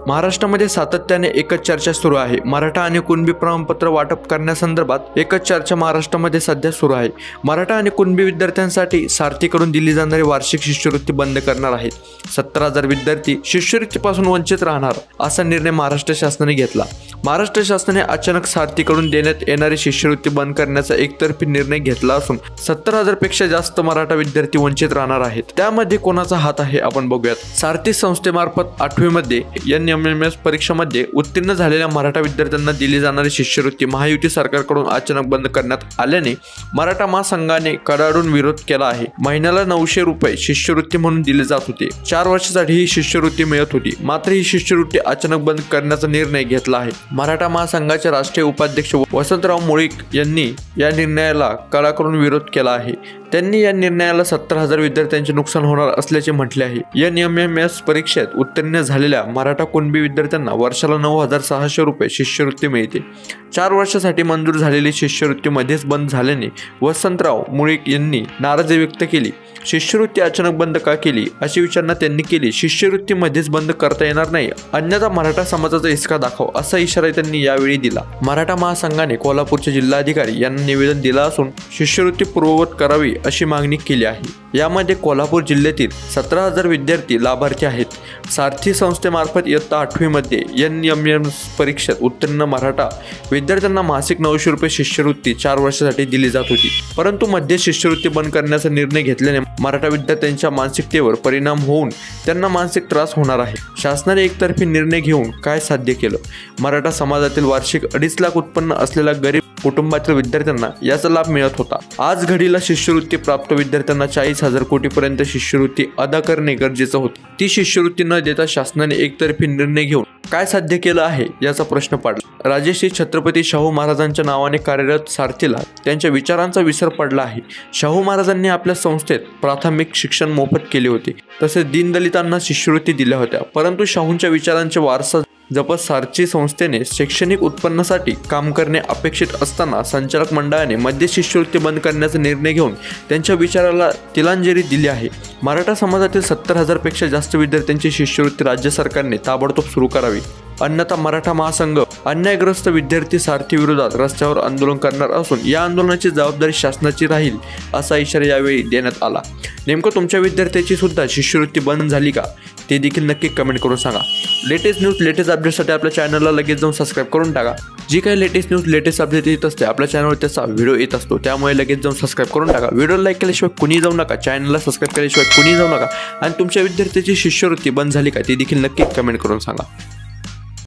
महाराष्ट्रामध्ये सातत्याने एकच चर्चा सुरू आहे। मराठा आणि कुणबी प्रमाणपत्र वाटप करण्यासंदर्भात एकच चर्चा महाराष्ट्रामध्ये सध्या सुरू आहे। मराठा आणि कुणबी विद्यार्थ्यांसाठी सारथीकडून दिली जाणारी वार्षिक शिष्यवृत्ती बंद करणार आहेत। 70,000 विद्यार्थी शिष्यवृत्तीपासून वंचित राहणार असा निर्णय महाराष्ट्र शासनाने घेतला। महाराष्ट्र शासनाने अचानक सारथीकडून देण्यात येणारी शिष्यवृत्ती बंद करण्याचा एकतर्फी निर्णय घेतला असून 70,000 पेक्षा जास्त मराठा विद्यार्थी वंचित राहणार आहेत। त्यामध्ये कोणाचा हात आहे आपण बघूयात। सारथी संस्थेमार्फत 8वी मध्ये NMMS परीक्षेमध्ये उत्तीर्ण झालेल्या मराठा विद्यार्थ्यांना दिली जाणारी शिष्यवृत्ती महायुती सरकारकडून अचानक बंद करण्यात आल्याने मराठा महासंघाने कडाडून विरोध केला आहे। महिन्याला 900 रुपये शिष्यवृत्ती म्हणून दिली जात होती। 4 वर्षासाठी ही शिष्यवृत्ती मिळत होती, मात्र ही शिष्यवृत्ती अचानक बंद करण्याचा निर्णय घेतला आहे। मराठा महासंघाचे राष्ट्रीय उपाध्यक्ष वसंतराव मुळीक यांनी या निर्णयाला कडाकडून विरोध केला आहे। त्यांनी या निर्णयाला 70,000 विद्यार्थ्यांचे नुकसान होणार असल्याचे म्हटले आहे। NMMS परीक्षेत उत्तीर्ण झालेल्या मराठा कुणबी विद्यार्थ्यांना वर्षाला 9,600 रुपये शिष्यवृत्ती मिळते। 4 वर्षासाठी मंजूर झालेली शिष्यवृत्ती मध्येच बंद झाल्याने वसंतराव मुळीक यांनी नाराजी व्यक्त केली। शिष्यवृत्ती अचानक बंद का केली अशी विचारणा त्यांनी केली। शिष्यवृत्ती मध्येच बंद करता येणार नाही, अन्यथा मराठा समाजाचा हिसका दाखव असा इशारा त्यांनी यावेळी दिला। मराठा महासंघाने कोल्हापूरचे जिल्हाधिकारी यांना निवेदन दिलं असून शिष्यवृत्ती पूर्ववत करावी अशी मागणी केली आहे। यामध्ये कोल्हापूर जिल्ह्यातील 17,000 विद्यार्थी लाभार्थी आहेत। सारथी संस्थेमार्फत इयत्ता 8वी मध्ये NMMS परीक्षेत उत्तीर्ण मराठा विद्यार्थ्यांना मासिक 900 रुपये शिष्यवृत्ती 4 वर्षासाठी दिली जात होती, परंतु मध्ये शिष्यवृत्ती बंद करण्याचा निर्णय घेतल्याने मराठा विद्यार्थ्यांच्या मानसिकतेवर परिणाम होऊन त्यांना मानसिक त्रास होणार आहे। शासनाने एकतर्फी निर्णय घेऊन काय साध्य केलं? मराठा समाजातील वार्षिक 2.5 लाख उत्पन्न असलेल्या गरीब कुटुंबातील विद्यार्थ्यांना याचा लाभ मिळत होता। आज घडीला शिष्यवृत्ती प्राप्त विद्यार्थ्यांना 40,000 कोटीपर्यंत शिष्यवृत्ती अदा करणे गरजेचं होते। ती शिष्यवृत्ती न देता शासनाने एकतर्फी निर्णय घेऊन काय साध्य केलं आहे याचा प्रश्न पडला। राजश्री छत्रपती शाहू महाराजांच्या नावाने कार्यरत सारथीला त्यांच्या विचारांचा विसर पडला आहे। शाहू महाराजांनी आपल्या संस्थेत प्राथमिक शिक्षण मोफत केले होते, तसेच दीनदलितांना शिष्यवृत्ती दिल्या होत्या, परंतु शाहूंच्या विचारांचे वारसा जपत सारथी संस्थेने शैक्षणिक उत्पन्नासाठी काम करणे अपेक्षित असताना संचालक मंडळाने मध्ये शिष्यवृत्ती बंद करण्याचा निर्णय घेऊन त्यांच्या विचाराला तिलांजली दिली आहे। मराठा समाजातील 70,000 पेक्षा जास्त विद्यार्थ्यांची शिष्यवृत्ती राज्य सरकारने ताबडतोब सुरू करावी, अन्यथा मराठा महासंघ अन्यायग्रस्त विद्यार्थी सारथी विरोधात रस्त्यावर आंदोलन करणार असून या आंदोलनाची जबाबदारी शासनाची राहील असा इशारा यावेळी देण्यात आला। नेमकं तुमच्या विद्यार्थ्याची सुद्धा शिष्यवृत्ती बंद झाली का ते देखील नक्की कमेंट करून सांगा। लेटेस्ट न्यूज लेटेस्ट अपडेटसाठी आपल्या चॅनलला लगेच जाऊन सबस्क्राईब करून टाका। जी काही लेटेस्ट न्यूज लेटेस्ट अपडेट येत असते आपल्या चॅनलवर त्याचा व्हिडिओ येत असतो, त्यामुळे लगेच जाऊन सबस्क्राईब करून टाका। व्हिडिओ लाईक केल्याशिवाय कुणी जाऊ नका, चॅनलला सबस्क्राईब केल्याशिवाय कुणी जाऊ नका, आणि तुमच्या विद्यार्थ्याची शिष्यवृत्ती बंद झाली का ते देखील नक्की कमेंट करून सांगा।